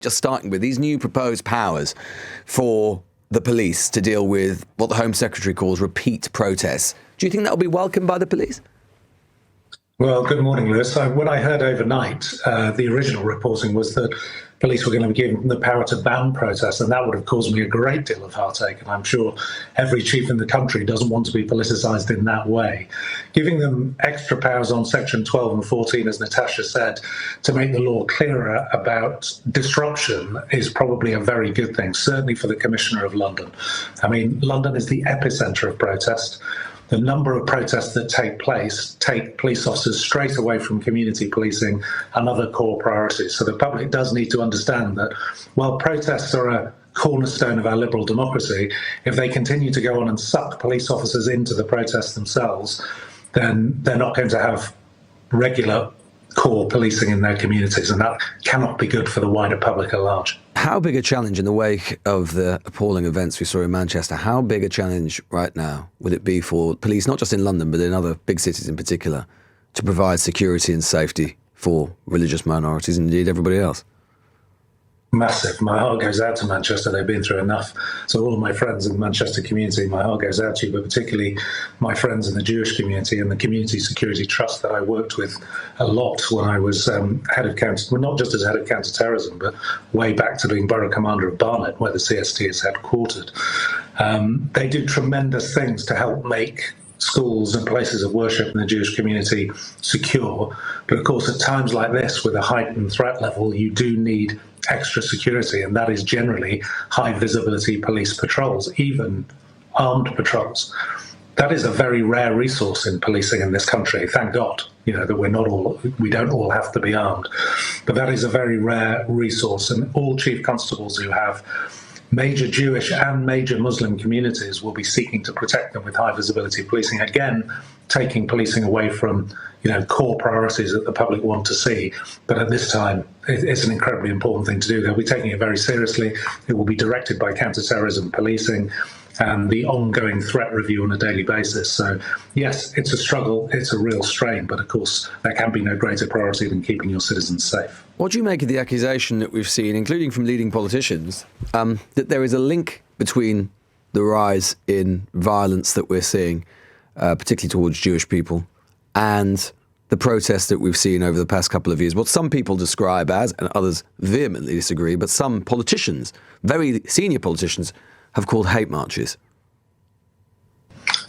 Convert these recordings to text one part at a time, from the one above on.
Just starting with these new proposed powers for the police to deal with what the Home Secretary calls repeat protests. Do you think that will be welcomed by the police? Well, good morning, Lewis. What I heard overnight, the original reporting was that police were going to be given the power to ban protests, and that would have caused me a great deal of heartache. And I'm sure every chief in the country doesn't want to be politicised in that way. Giving them extra powers on Section 12 and 14, as Natasha said, to make the law clearer about disruption is probably a very good thing, certainly for the Commissioner of London. I mean, London is the epicentre of protest. The number of protests that take place take police officers straight away from community policing and other core priorities. So the public does need to understand that while protests are a cornerstone of our liberal democracy, if they continue to go on and suck police officers into the protests themselves, then they're not going to have regular core policing in their communities, and that cannot be good for the wider public at large. How big a challenge in the wake of the appalling events we saw in Manchester, how big a challenge right now would it be for police, not just in London, but in other big cities in particular, to provide security and safety for religious minorities and indeed everybody else? Massive. My heart goes out to Manchester. They've been through enough. So all of my friends in the Manchester community, my heart goes out to you, but particularly my friends in the Jewish community and the Community Security Trust that I worked with a lot when I was head of not just as head of counter-terrorism, but way back to being borough commander of Barnet, where the CST is headquartered. They do tremendous things to help make schools and places of worship in the Jewish community secure. But of course, at times like this, with a heightened threat level, you do need extra security, and that is generally high visibility police patrols, even armed patrols. That is a very rare resource in policing in this country. Thank God, that we don't all have to be armed. But that is a very rare resource, and all chief constables who have major Jewish and major Muslim communities will be seeking to protect them with high visibility policing, again taking policing away from core priorities that the public want to see. But at this time, it's an incredibly important thing to do. They'll be taking it very seriously. It will be directed by counter-terrorism policing and the ongoing threat review on a daily basis. So yes, it's a struggle, it's a real strain, but of course there can be no greater priority than keeping your citizens safe. What do you make of the accusation that we've seen, including from leading politicians, that there is a link between the rise in violence that we're seeing, particularly towards Jewish people, and the protests that we've seen over the past couple of years? What some people describe as, and others vehemently disagree, but some politicians, very senior politicians, have called hate marches.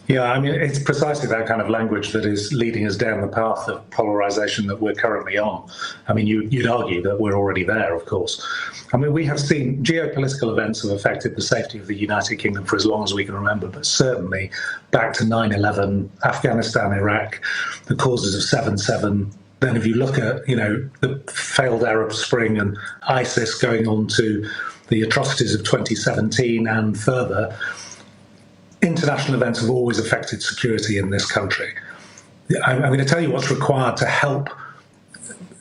Yeah, I mean, it's precisely that kind of language that is leading us down the path of polarisation that we're currently on. I mean, you'd argue that we're already there, of course. I mean, we have seen geopolitical events have affected the safety of the United Kingdom for as long as we can remember, but certainly back to 9/11, Afghanistan, Iraq, the causes of 7/7. Then if you look at, the failed Arab Spring and ISIS going on to the atrocities of 2017 and further, international events have always affected security in this country. I'm going to tell you what's required to help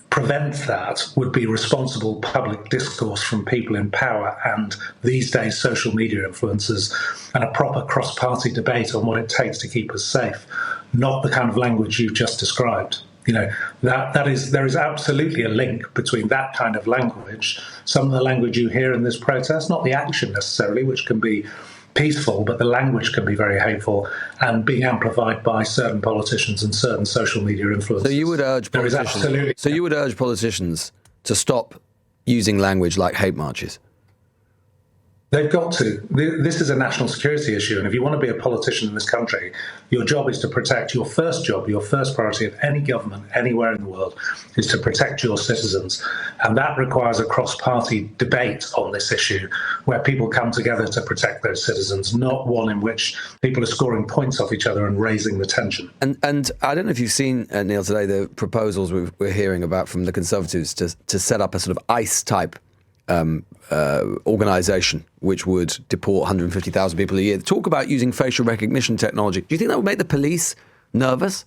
prevent that would be responsible public discourse from people in power and, these days, social media influencers, and a proper cross-party debate on what it takes to keep us safe, not the kind of language you've just described. There is absolutely a link between that kind of language, some of the language you hear in this protest, not the action necessarily, which can be peaceful, but the language can be very hateful, and being amplified by certain politicians and certain social media influencers. So you would urge politicians to stop using language like hate marches? They've got to. This is a national security issue, and if you want to be a politician in this country, your job is to protect your first priority of any government anywhere in the world is to protect your citizens. And that requires a cross-party debate on this issue where people come together to protect those citizens, not one in which people are scoring points off each other and raising the tension. And I don't know if you've seen, Neil, today, the proposals we're hearing about from the Conservatives to set up a sort of ICE-type organisation which would deport 150,000 people a year. Talk about using facial recognition technology. Do you think that would make the police nervous?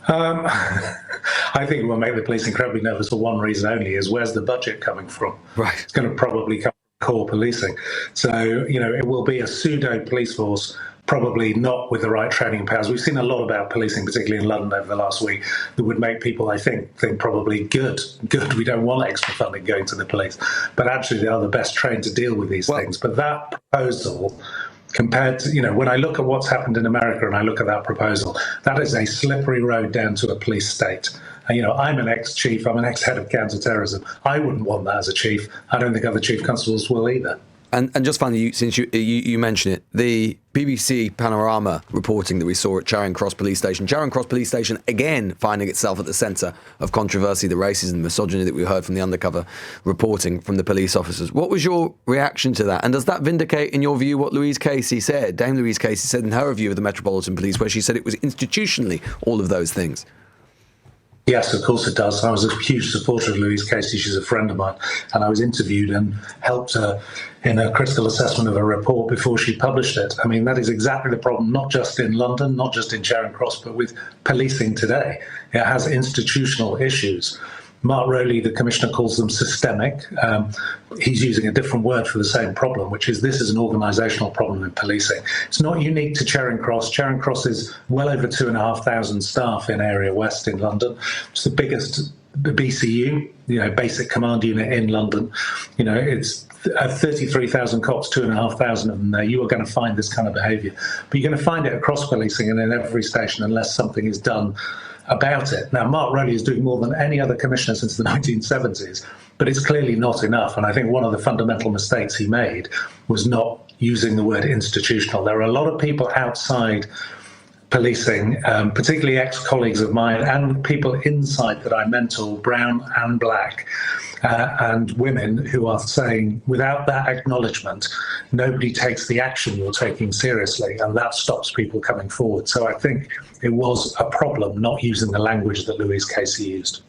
I think it will make the police incredibly nervous for one reason only, is where's the budget coming from? Right. It's going to probably come from core policing. So, it will be a pseudo police force probably not with the right training and powers. We've seen a lot about policing, particularly in London over the last week, that would make people, I think probably good. We don't want extra funding going to the police. But actually, they are the best trained to deal with these things. But that proposal, compared to, when I look at what's happened in America and I look at that proposal, that is a slippery road down to a police state. And, I'm an ex-chief, I'm an ex-head of counter-terrorism. I wouldn't want that as a chief. I don't think other chief constables will either. And just finally, since you mention it, the BBC Panorama reporting that we saw at Charing Cross Police Station, again finding itself at the centre of controversy, the racism, the misogyny that we heard from the undercover reporting from the police officers. What was your reaction to that? And does that vindicate, in your view, what Louise Casey said, Dame Louise Casey said in her review of the Metropolitan Police, where she said it was institutionally all of those things? Yes, of course it does. I was a huge supporter of Louise Casey. She's a friend of mine. And I was interviewed and helped her in a critical assessment of a report before she published it. I mean, that is exactly the problem, not just in London, not just in Charing Cross, but with policing today. It has institutional issues. Mark Rowley, the commissioner, calls them systemic. He's using a different word for the same problem, which is this is an organisational problem in policing. It's not unique to Charing Cross. Charing Cross is well over 2,500 staff in Area West in London. It's the biggest BCU, basic command unit in London. It's 33,000 cops, 2,500 of them there. You are going to find this kind of behaviour. But you're going to find it across policing and in every station unless something is done about it. Now, Mark Rowley is doing more than any other commissioner since the 1970s, but it's clearly not enough. And I think one of the fundamental mistakes he made was not using the word institutional. There are a lot of people outside policing, particularly ex-colleagues of mine and people inside that I mentor, brown and black, and women who are saying, without that acknowledgement, nobody takes the action you're taking seriously, and that stops people coming forward. So I think it was a problem not using the language that Louise Casey used.